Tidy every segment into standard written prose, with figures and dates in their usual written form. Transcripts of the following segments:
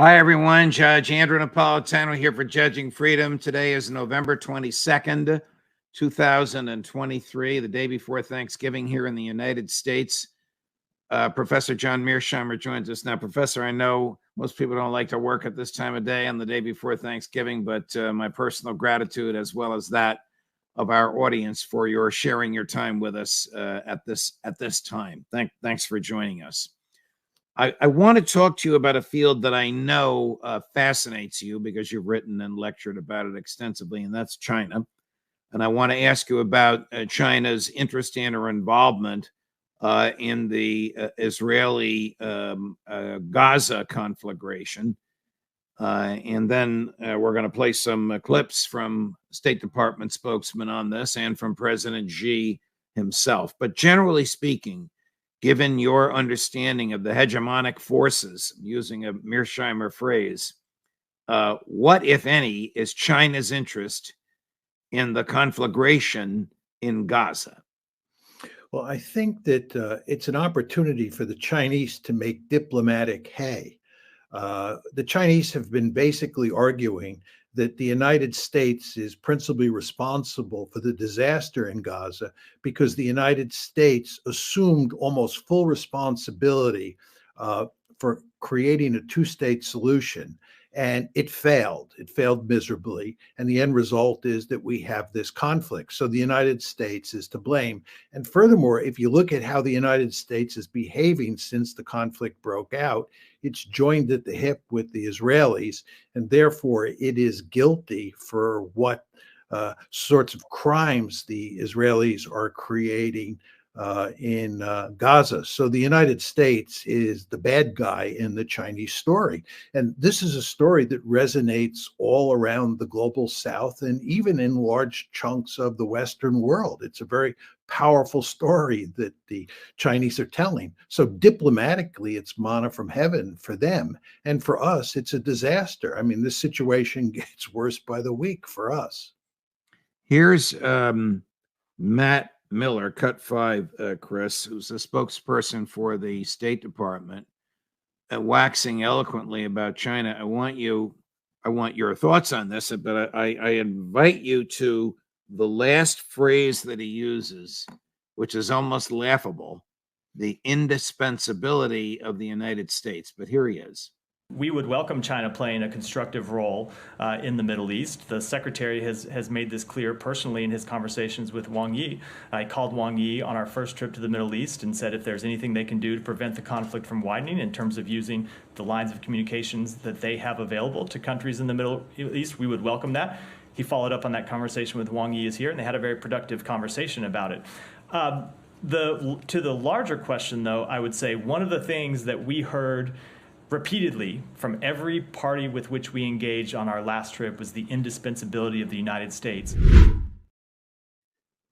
Hi, everyone. Judge Andrew Napolitano here for Judging Freedom. Today is November 22nd, 2023, the day before Thanksgiving here in the United States. Professor John Mearsheimer joins us now. Professor, I know most people don't like to work at this time of day on the day before Thanksgiving, but my personal gratitude, as well as that of our audience, for your sharing your time with us at this time. Thanks for joining us. I want to talk to you about a field that I know fascinates you because you've written and lectured about it extensively, and that's China. And I want to ask you about China's interest in or involvement in the Israeli Gaza conflagration. And then we're going to play some clips from State Department spokesman on this and from President Xi himself. But generally speaking, given your understanding of the hegemonic forces, using a Mearsheimer phrase, what, if any, is China's interest in the conflagration in Gaza? Well, I think that it's an opportunity for the Chinese to make diplomatic hay. The Chinese have been basically arguing that the United States is principally responsible for the disaster in Gaza because the United States assumed almost full responsibility for creating a two-state solution. And it failed. It failed miserably. And the end result is that we have this conflict. So the United States is to blame. And furthermore, if you look at how the United States is behaving since the conflict broke out, it's joined at the hip with the Israelis, and therefore it is guilty for what sorts of crimes the Israelis are creating in Gaza. So the United States is the bad guy in the Chinese story. And this is a story that resonates all around the global South and even in large chunks of the Western world. It's a very powerful story that the Chinese are telling. So diplomatically, it's manna from heaven for them. And for us, it's a disaster. I mean, this situation gets worse by the week for us. Here's Matt Miller, Cut 5, Chris, who's a spokesperson for the State Department, waxing eloquently about China. I want your thoughts on this, but I invite you to the last phrase that he uses, which is almost laughable: the indispensability of the United States. But here he is. We would welcome China playing a constructive role in the Middle East. The secretary has made this clear personally in his conversations with Wang Yi. I called Wang Yi on our first trip to the Middle East and said if there's anything they can do to prevent the conflict from widening in terms of using the lines of communications that they have available to countries in the Middle East, we would welcome that. He followed up on that conversation with Wang Yi is here, and they had a very productive conversation about it. To the larger question, though, I would say one of the things that we heard repeatedly from every party with which we engaged on our last trip was the indispensability of the United States. I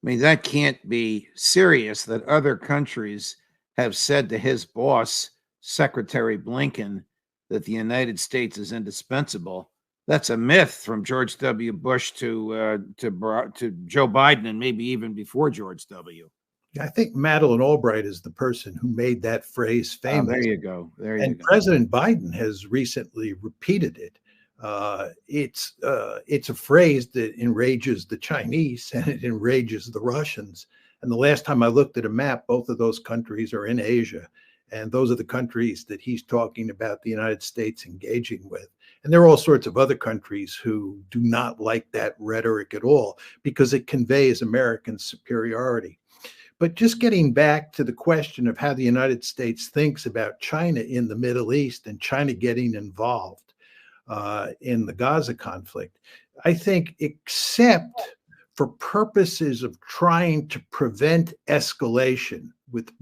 mean, that can't be serious that other countries have said to his boss, Secretary Blinken, that the United States is indispensable. That's a myth from George W. Bush to Joe Biden, and maybe even before George W. I think Madeleine Albright is the person who made that phrase famous. There you go. And President Biden has recently repeated it. It's a phrase that enrages the Chinese and it enrages the Russians. And the last time I looked at a map, both of those countries are in Asia. And those are the countries that he's talking about the United States engaging with. And there are all sorts of other countries who do not like that rhetoric at all because it conveys American superiority. But just getting back to the question of how the United States thinks about China in the Middle East and China getting involved in the Gaza conflict, I think except for purposes of trying to prevent escalation, with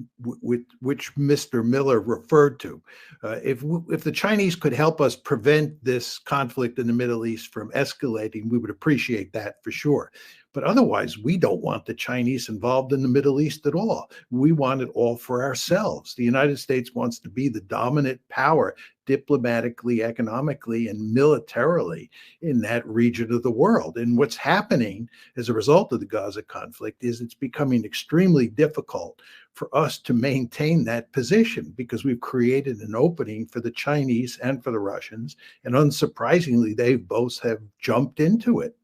which Mr. Miller referred to. If the Chinese could help us prevent this conflict in the Middle East from escalating, we would appreciate that for sure. But otherwise, we don't want the Chinese involved in the Middle East at all. We want it all for ourselves. The United States wants to be the dominant power diplomatically, economically, and militarily in that region of the world. And what's happening as a result of the Gaza conflict is it's becoming extremely difficult for us to maintain that position because we've created an opening for the Chinese and for the Russians. And unsurprisingly, they both have jumped into it.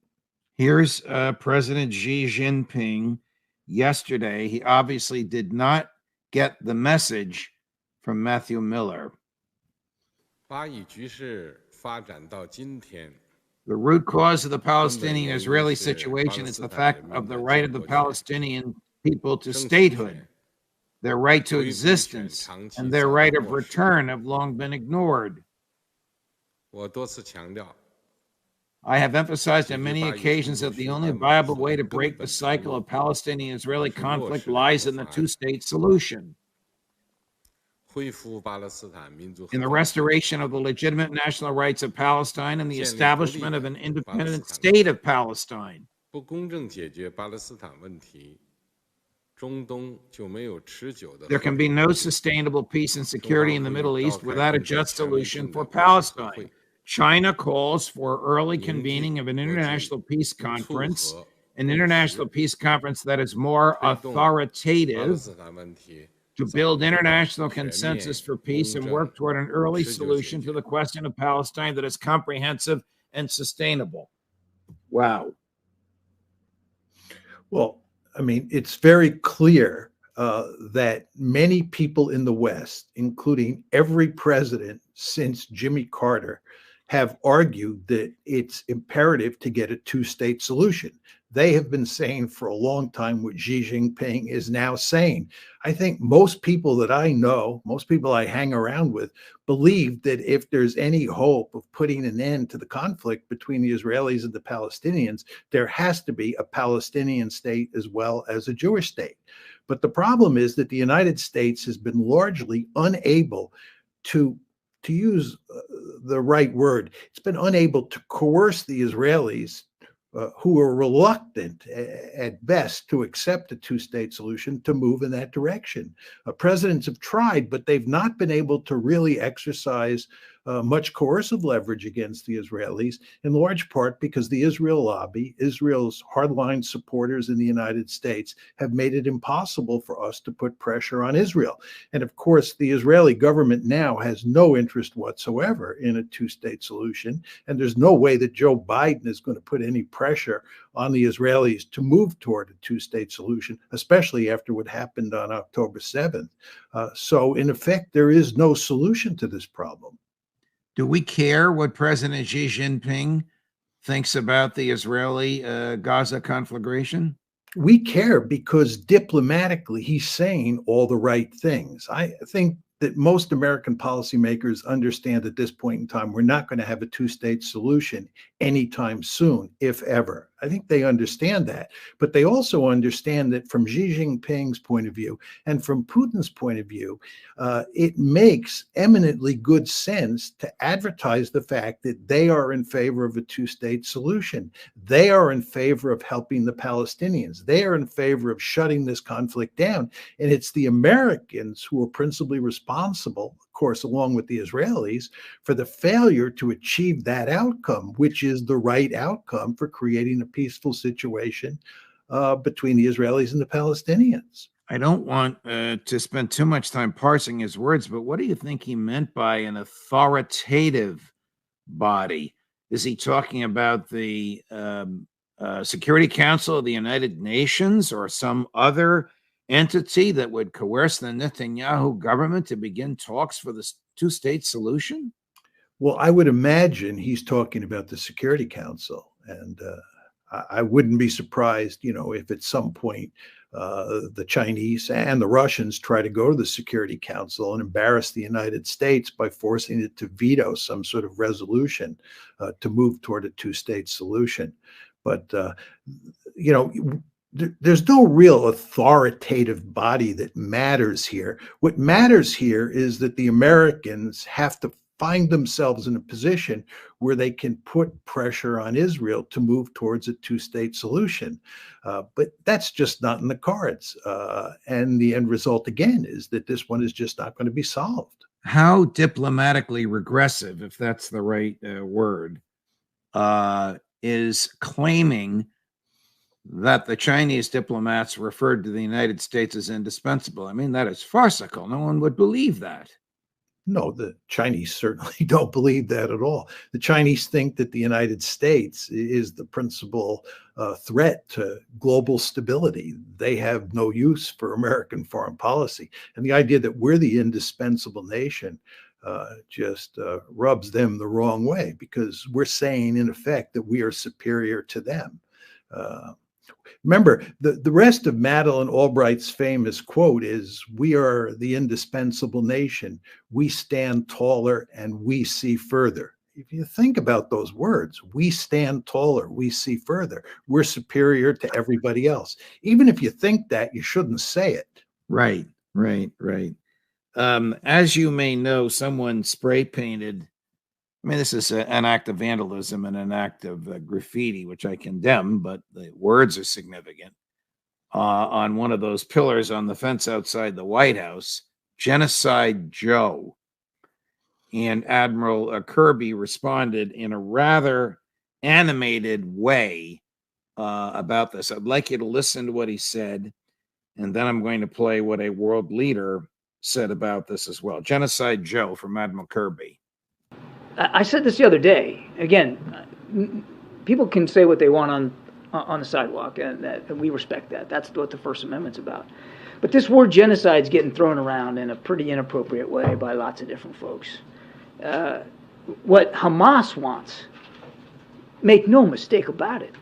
Here's President Xi Jinping yesterday. He obviously did not get the message from Matthew Miller. The root cause of the Palestinian-Israeli situation is the fact of the right of the Palestinian people to statehood. Their right to existence and their right of return have long been ignored. I have emphasized on many occasions that the only viable way to break the cycle of Palestinian-Israeli conflict lies in the two-state solution. In the restoration of the legitimate national rights of Palestine and the establishment of an independent state of Palestine. There can be no sustainable peace and security in the Middle East without a just solution for Palestine. China calls for early convening of an international peace conference, that is more authoritative, to build international consensus for peace and work toward an early solution to the question of Palestine that is comprehensive and sustainable. Wow. Well, I mean, it's very clear that many people in the West, including every president since Jimmy Carter, have argued that it's imperative to get a two-state solution. They have been saying for a long time what Xi Jinping is now saying. I think most people that I know, most people I hang around with, believe that if there's any hope of putting an end to the conflict between the Israelis and the Palestinians, there has to be a Palestinian state as well as a Jewish state. But the problem is that the United States has been largely unable to use the right word, it's been unable to coerce the Israelis who are reluctant at best to accept a two-state solution to move in that direction. Presidents have tried, but they've not been able to really exercise much coercive leverage against the Israelis, in large part because the Israel lobby, Israel's hardline supporters in the United States, have made it impossible for us to put pressure on Israel. And of course, the Israeli government now has no interest whatsoever in a two-state solution, and there's no way that Joe Biden is going to put any pressure on the Israelis to move toward a two-state solution, especially after what happened on October 7th. So in effect, there is no solution to this problem. Do we care what President Xi Jinping thinks about the Israeli-Gaza conflagration? We care because diplomatically he's saying all the right things. I think that most American policymakers understand at this point in time we're not going to have a two-state solution anytime soon, if ever. I think they understand that. But they also understand that from Xi Jinping's point of view and from Putin's point of view, it makes eminently good sense to advertise the fact that they are in favor of a two-state solution. They are in favor of helping the Palestinians. They are in favor of shutting this conflict down. And it's the Americans who are principally responsible, of course, along with the Israelis, for the failure to achieve that outcome, which is the right outcome for creating a peaceful situation between the Israelis and the Palestinians. I don't want to spend too much time parsing his words, but what do you think he meant by an authoritative body? Is he talking about the Security Council of the United Nations or some other entity that would coerce the Netanyahu government to begin talks for this two-state solution? Well, I would imagine he's talking about the Security Council, and I wouldn't be surprised, if at some point the Chinese and the Russians try to go to the Security Council and embarrass the United States by forcing it to veto some sort of resolution to move toward a two-state solution. But, there's no real authoritative body that matters here. What matters here is that the Americans have to find themselves in a position where they can put pressure on Israel to move towards a two-state solution. But that's just not in the cards. And the end result, again, is that this one is just not going to be solved. How diplomatically regressive, if that's the right word, is claiming that the Chinese diplomats referred to the United States as indispensable? I mean, that is farcical. No one would believe that. No, the Chinese certainly don't believe that at all. The Chinese think that the United States is the principal threat to global stability. They have no use for American foreign policy. And the idea that we're the indispensable nation just rubs them the wrong way, because we're saying, in effect, that we are superior to them. Remember, the rest of Madeleine Albright's famous quote is, "We are the indispensable nation. We stand taller and we see further." If you think about those words, we stand taller, we see further. We're superior to everybody else. Even if you think that, you shouldn't say it. Right. As you may know, someone spray painted. I mean, this is an act of vandalism and an act of graffiti, which I condemn, but the words are significant. On one of those pillars on the fence outside the White House, "Genocide Joe." And Admiral Kirby responded in a rather animated way about this. I'd like you to listen to what he said, and then I'm going to play what a world leader said about this as well. Genocide Joe from Admiral Kirby. I said this the other day. Again, people can say what they want on the sidewalk, and we respect that. That's what the First Amendment's about. But this word genocide is getting thrown around in a pretty inappropriate way by lots of different folks. What Hamas wants, make no mistake about it,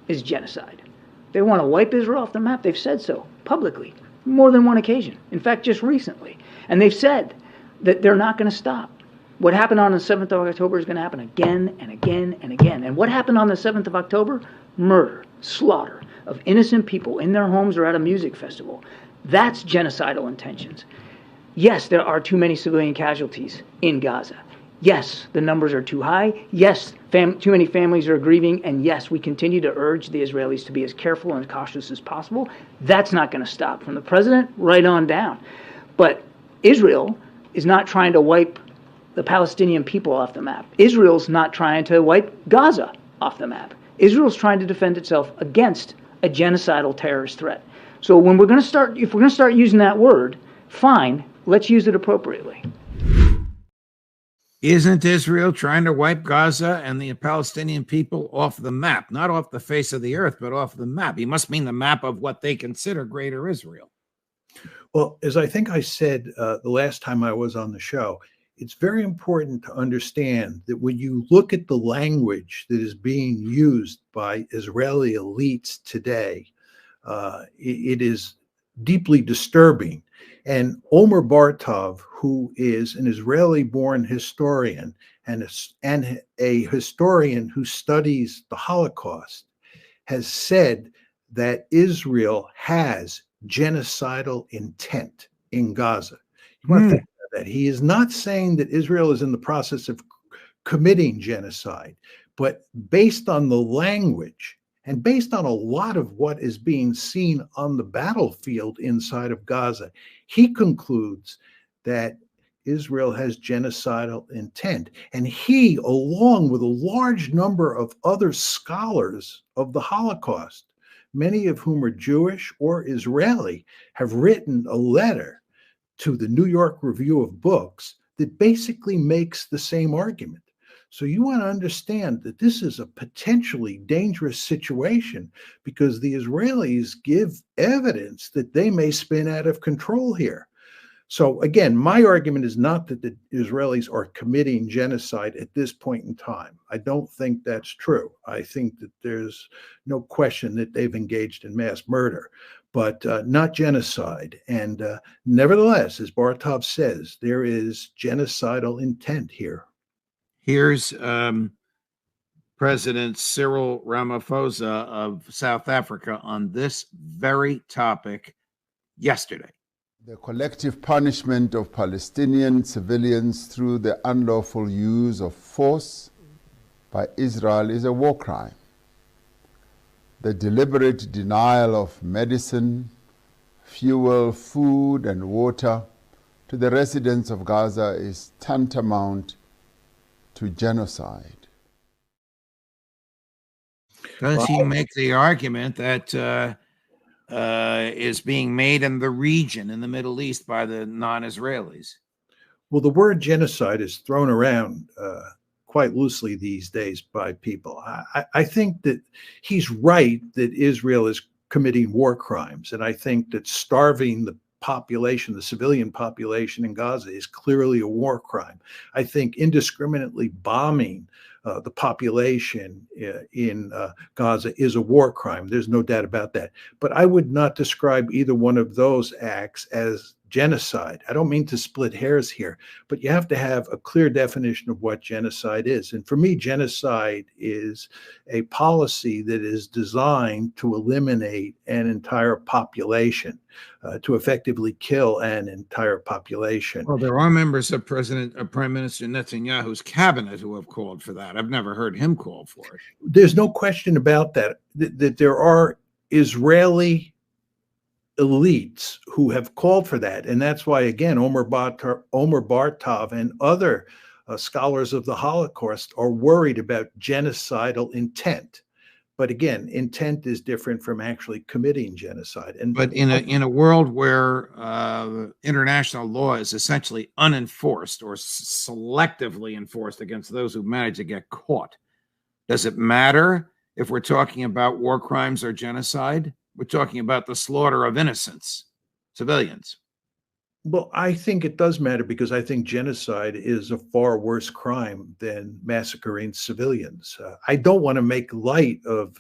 is genocide. They want to wipe Israel off the map. They've said so publicly, more than one occasion. In fact, just recently. And they've said that they're not going to stop. What happened on the 7th of October is going to happen again and again and again. And what happened on the 7th of October? Murder, slaughter of innocent people in their homes or at a music festival. That's genocidal intentions. Yes, there are too many civilian casualties in Gaza. Yes, the numbers are too high. Yes, too many families are grieving. And yes, we continue to urge the Israelis to be as careful and cautious as possible. That's not going to stop, from the president right on down. But Israel is not trying to wipe the Palestinian people off the map. Israel's not trying to wipe Gaza off the map. Israel's trying to defend itself against a genocidal terrorist threat. So when we're going to start, if we're going to start using that word, fine, let's use it appropriately. Isn't Israel trying to wipe Gaza and the Palestinian people off the map? Not off the face of the earth, but off the map. He must mean the map of what they consider Greater Israel. Well, as I think I said the last time I was on the show, it's very important to understand that when you look at the language that is being used by Israeli elites today, it is deeply disturbing. And Omer Bartov, who is an Israeli-born historian and a historian who studies the Holocaust, has said that Israel has genocidal intent in Gaza. You want to think about that. He is not saying that Israel is in the process of committing genocide, but based on the language and based on a lot of what is being seen on the battlefield inside of Gaza, he concludes that Israel has genocidal intent. And he, along with a large number of other scholars of the Holocaust, many of whom are Jewish or Israeli, have written a letter to the New York Review of Books that basically makes the same argument. So you want to understand that this is a potentially dangerous situation, because the Israelis give evidence that they may spin out of control here. So again, my argument is not that the Israelis are committing genocide at this point in time. I don't think that's true. I think that there's no question that they've engaged in mass murder, but not genocide. And nevertheless, as Bartov says, there is genocidal intent here. Here's President Cyril Ramaphosa of South Africa on this very topic yesterday. The collective punishment of Palestinian civilians through the unlawful use of force by Israel is a war crime. The deliberate denial of medicine, fuel, food, and water to the residents of Gaza is tantamount to genocide. Does he make the argument that is being made in the region, in the Middle East, by the non-Israelis? Well, the word genocide is thrown around quite loosely these days by people. I think that he's right that Israel is committing war crimes, and I think that starving the population, the civilian population in Gaza, is clearly a war crime. I think indiscriminately bombing the population in Gaza is a war crime. There's no doubt about that. But I would not describe either one of those acts as genocide. I don't mean to split hairs here, but you have to have a clear definition of what genocide is. And for me, genocide is a policy that is designed to eliminate an entire population, to effectively kill an entire population. Well, there are members of Prime Minister Netanyahu's cabinet who have called for that. I've never heard him call for it. There's no question about that, that there are Israeli elites who have called for that. And that's why, again, Omer Bartov and other scholars of the Holocaust are worried about genocidal intent. But again, intent is different from actually committing genocide. But in a world where international law is essentially unenforced or selectively enforced against those who manage to get caught, does it matter if we're talking about war crimes or genocide? We're talking about the slaughter of innocents, civilians. Well, I think it does matter, because I think genocide is a far worse crime than massacring civilians. I don't want to make light of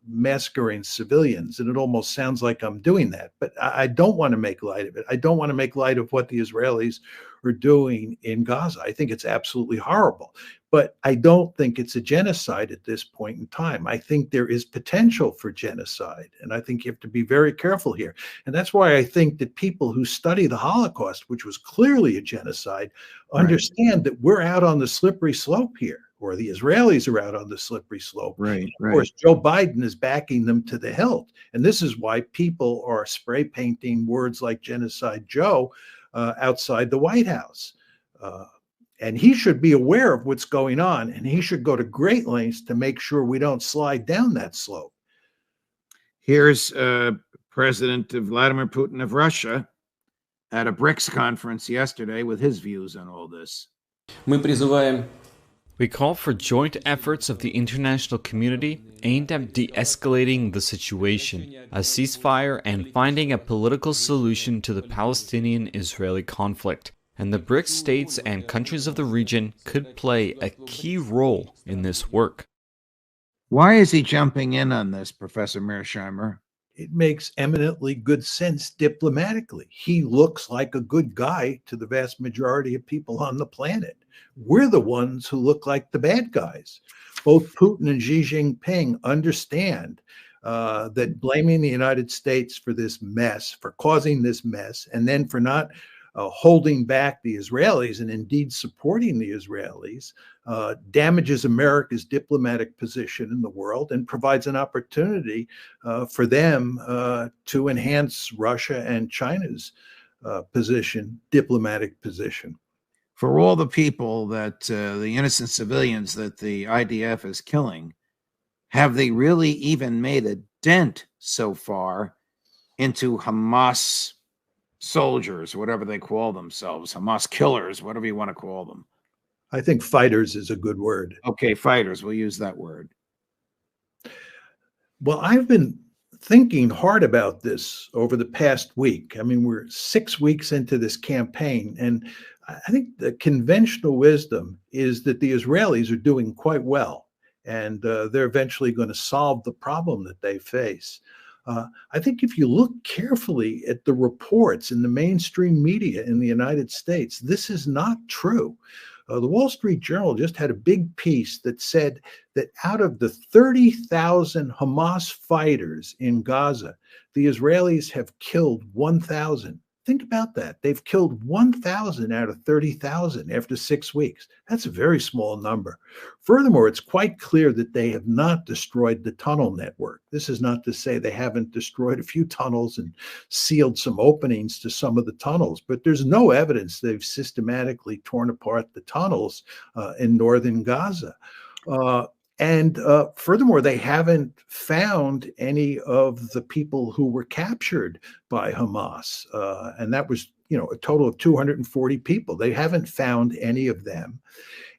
massacring civilians, and it almost sounds like I'm doing that, but I don't want to make light of it. I don't want to make light of what the Israelis are doing in Gaza. I think it's absolutely horrible, but I don't think it's a genocide at this point in time. I think there is potential for genocide, and I think you have to be very careful here. And that's why I think that people who study the Holocaust, which was clearly a genocide, understand that we're out on the slippery slope here, or the Israelis are out on the slippery slope. Right. Of course, Joe Biden is backing them to the hilt. And this is why people are spray painting words like Genocide Joe outside the White House. And he should be aware of what's going on, and he should go to great lengths to make sure we don't slide down that slope. Here's President Vladimir Putin of Russia at a BRICS conference yesterday with his views on all this. We call for joint efforts of the international community aimed at de-escalating the situation, a ceasefire, and finding a political solution to the Palestinian-Israeli conflict. And the BRICS states and countries of the region could play a key role in this work. Why is he jumping in on this, Professor Mearsheimer? It makes eminently good sense diplomatically. He looks like a good guy to the vast majority of people on the planet. We're the ones who look like the bad guys. Both Putin and Xi Jinping understand that blaming the United States for this mess, for causing this mess, and then for not holding back the Israelis and indeed supporting the Israelis damages America's diplomatic position in the world and provides an opportunity for them to enhance Russia and China's diplomatic position. For all the people that the innocent civilians that the IDF is killing, have they really even made a dent so far into Hamas soldiers, whatever they call themselves, Hamas killers, whatever you want to call them? I think fighters is a good word. Okay, fighters, we'll use that word. Well, I've been thinking hard about this over the past week. I mean, we're 6 weeks into this campaign, and I think the conventional wisdom is that the Israelis are doing quite well, and they're eventually going to solve the problem that they face. I think if you look carefully at the reports in the mainstream media in the United States, this is not true. The Wall Street Journal just had a big piece that said that out of the 30,000 Hamas fighters in Gaza, the Israelis have killed 1,000. Think about that. They've killed 1,000 out of 30,000 after 6 weeks. That's a very small number. Furthermore, it's quite clear that they have not destroyed the tunnel network. This is not to say they haven't destroyed a few tunnels and sealed some openings to some of the tunnels, but there's no evidence they've systematically torn apart the tunnels in northern Gaza. And furthermore, they haven't found any of the people who were captured by Hamas. And that was, a total of 240 people. They haven't found any of them.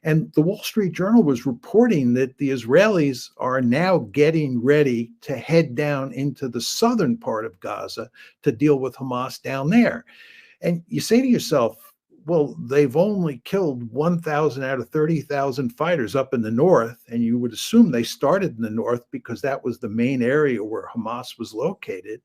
And the Wall Street Journal was reporting that the Israelis are now getting ready to head down into the southern part of Gaza to deal with Hamas down there. And you say to yourself, well, they've only killed 1,000 out of 30,000 fighters up in the north, and you would assume they started in the north because that was the main area where Hamas was located.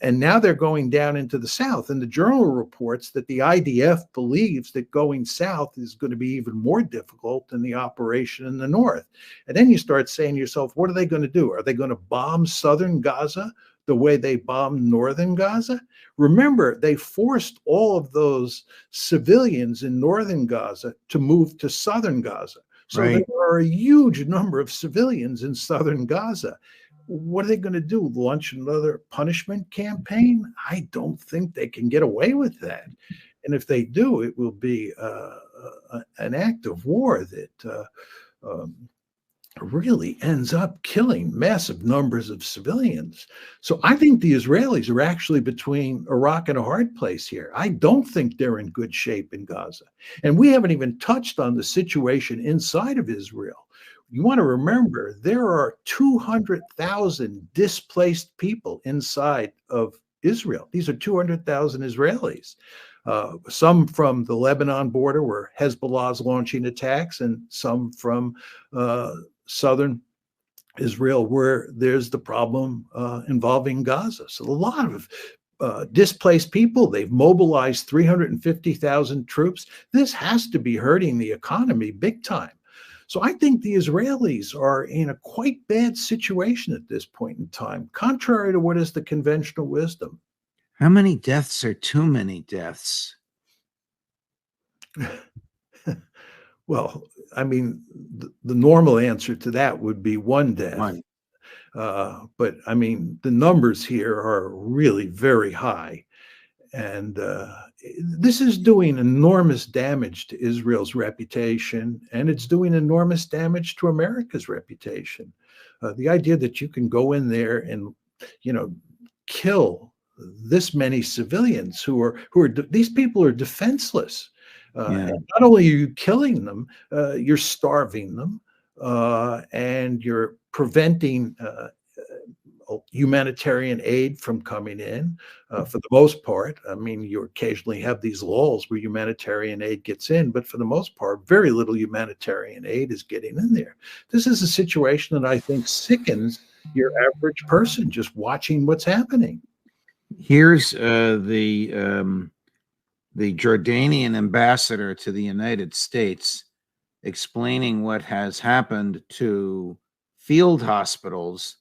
And now they're going down into the south. And the journal reports that the IDF believes that going south is going to be even more difficult than the operation in the north. And then you start saying to yourself, what are they going to do? Are they going to bomb southern Gaza the way they bombed northern Gaza? Remember, they forced all of those civilians in northern Gaza to move to southern Gaza. So Right. there are a huge number of civilians in southern Gaza. What are they going to do? Launch another punishment campaign? I don't think they can get away with that. And if they do, it will be an act of war that really ends up killing massive numbers of civilians. So I think the Israelis are actually between a rock and a hard place here. I don't think they're in good shape in Gaza. And we haven't even touched on the situation inside of Israel. You want to remember there are 200,000 displaced people inside of Israel. These are 200,000 Israelis. Some from the Lebanon border where Hezbollah is launching attacks, and some from southern Israel where there's the problem involving Gaza. So a lot of displaced people. They've mobilized 350,000 troops. This has to be hurting the economy big time. So I think the Israelis are in a quite bad situation at this point in time, contrary to what is the conventional wisdom. How many deaths are too many deaths? Well, I mean, the normal answer to that would be one death. One. But I mean, the numbers here are really very high. And this is doing enormous damage to Israel's reputation, and it's doing enormous damage to America's reputation. The idea that you can go in there and, kill this many civilians who are these people are defenseless. And not only are you killing them, you're starving them, and you're preventing humanitarian aid from coming in for the most part. I mean, you occasionally have these lulls where humanitarian aid gets in, but for the most part, very little humanitarian aid is getting in there. This is a situation that I think sickens your average person just watching what's happening. Here's the Jordanian ambassador to the United States explaining what has happened to field hospitals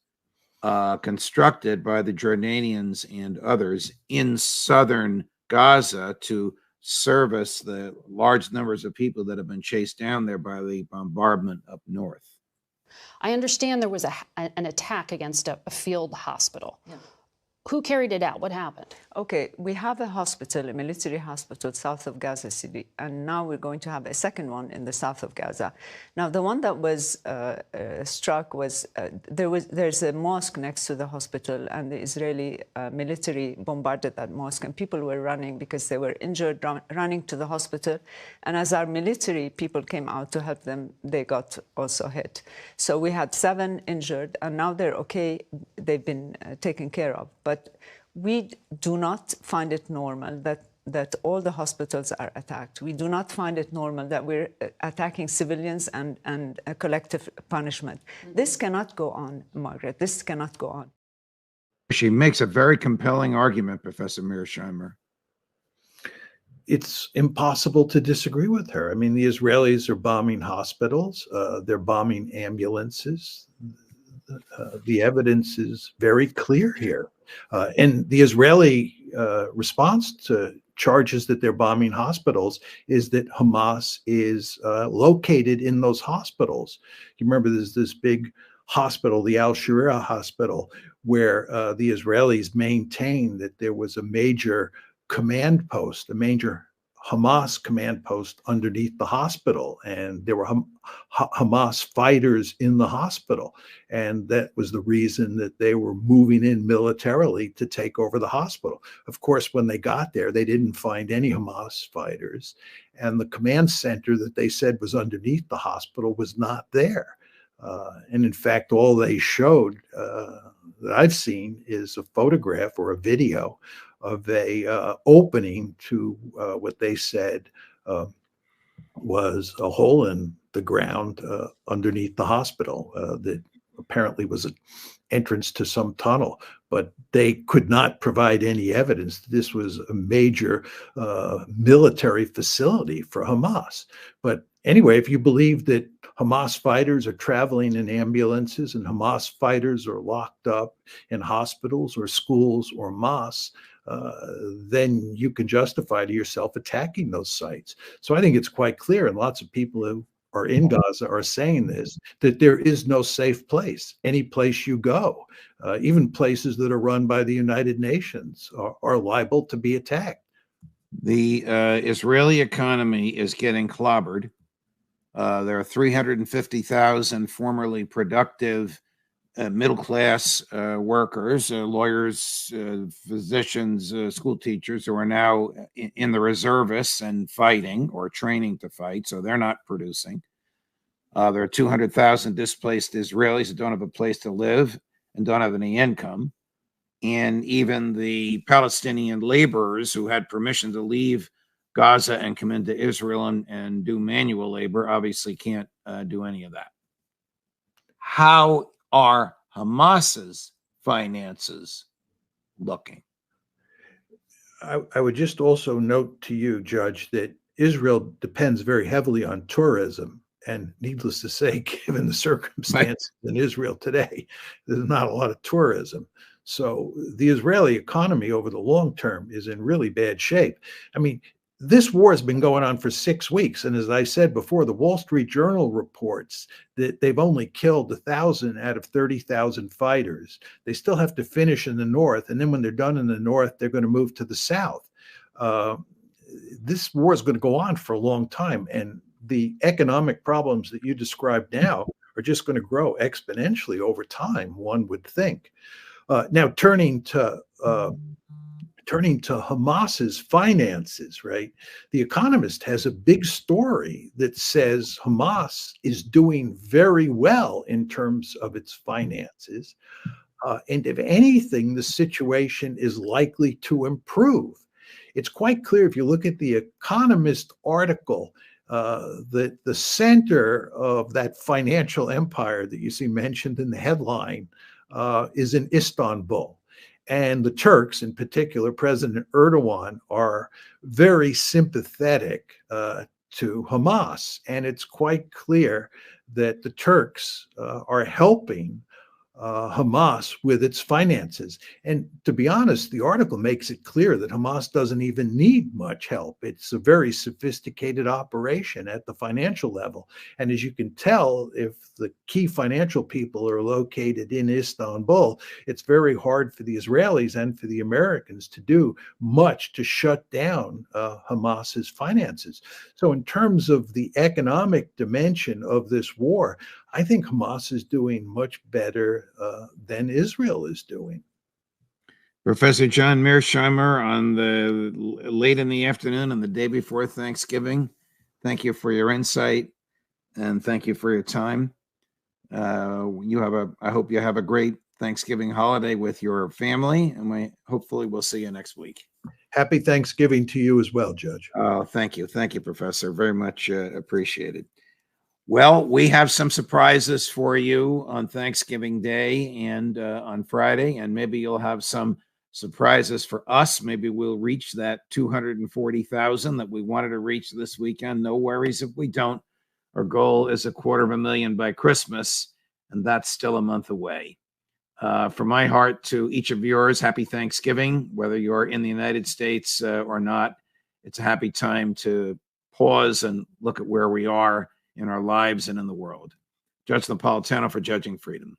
constructed by the Jordanians and others in southern Gaza to service the large numbers of people that have been chased down there by the bombardment up north. I understand there was an attack against a field hospital. Yeah. Who carried it out? What happened? Okay, we have a hospital, a military hospital south of Gaza City, and now we're going to have a second one in the south of Gaza. Now, the one that was struck was, there's a mosque next to the hospital, and the Israeli military bombarded that mosque, and people were running because they were injured, running to the hospital. And as our military people came out to help them, they got also hit. So we had 7 injured, and now they're okay. They've been taken care of. But we do not find it normal that all the hospitals are attacked. We do not find it normal that we're attacking civilians and a collective punishment. This cannot go on, Margaret. This cannot go on. She makes a very compelling argument, Professor Mearsheimer. It's impossible to disagree with her. I mean, the Israelis are bombing hospitals. They're bombing ambulances. The evidence is very clear here. And the Israeli response to charges that they're bombing hospitals is that Hamas is located in those hospitals. You remember there's this big hospital, the Al-Sharia hospital, where the Israelis maintained that there was a major command post, a major Hamas command post underneath the hospital, and there were Hamas fighters in the hospital, and that was the reason that they were moving in militarily to take over the hospital. Of course, when they got there, they didn't find any Hamas fighters, and the command center that they said was underneath the hospital was not there. And in fact, all they showed that I've seen is a photograph or a video of a opening to what they said was a hole in the ground underneath the hospital that apparently was an entrance to some tunnel, but they could not provide any evidence that this was a major military facility for Hamas. But anyway, if you believe that Hamas fighters are traveling in ambulances and Hamas fighters are locked up in hospitals or schools or mosques, then you can justify to yourself attacking those sites. So I think it's quite clear, and lots of people who are in Gaza are saying this, that there is no safe place. Any place you go, even places that are run by the United Nations, are liable to be attacked. The Israeli economy is getting clobbered. There are 350,000 formerly productive middle-class workers, lawyers, physicians, school teachers who are now in the reservists and fighting or training to fight, so they're not producing. There are 200,000 displaced Israelis who don't have a place to live and don't have any income. And even the Palestinian laborers who had permission to leave Gaza and come into Israel and do manual labor obviously can't do any of that. How are Hamas's finances looking? I would just also note to you, Judge, that Israel depends very heavily on tourism. And needless to say, given the circumstances in Israel today, there's not a lot of tourism. So the Israeli economy over the long term is in really bad shape. I mean, this war has been going on for 6 weeks. And as I said before, the Wall Street Journal reports that they've only killed 1,000 out of 30,000 fighters. They still have to finish in the north. And then when they're done in the north, they're going to move to the south. This war is going to go on for a long time. And the economic problems that you described now are just going to grow exponentially over time, one would think. Now, turning to Hamas's finances, right? The Economist has a big story that says Hamas is doing very well in terms of its finances. And if anything, the situation is likely to improve. It's quite clear if you look at the Economist article that the center of that financial empire that you see mentioned in the headline is in Istanbul. And the Turks, in particular, President Erdogan, are very sympathetic to Hamas. And it's quite clear that the Turks are helping Hamas with its finances. And to be honest, the article makes it clear that Hamas doesn't even need much help. It's a very sophisticated operation at the financial level. And as you can tell, if the key financial people are located in Istanbul, it's very hard for the Israelis and for the Americans to do much to shut down Hamas's finances. So in terms of the economic dimension of this war, I think Hamas is doing much better than Israel is doing. Professor John Mearsheimer, on the late in the afternoon and the day before Thanksgiving, thank you for your insight and thank you for your time. I hope you have a great Thanksgiving holiday with your family, and hopefully we'll see you next week. Happy Thanksgiving to you as well, Judge. Oh, thank you, Professor. Very much appreciated. Well, we have some surprises for you on Thanksgiving Day and on Friday, and maybe you'll have some surprises for us. Maybe we'll reach that 240,000 that we wanted to reach this weekend. No worries if we don't. Our goal is 250,000 by Christmas, and that's still a month away. From my heart to each of yours, happy Thanksgiving, whether you're in the United States or not. It's a happy time to pause and look at where we are in our lives and in the world. Judge Napolitano for Judging Freedom.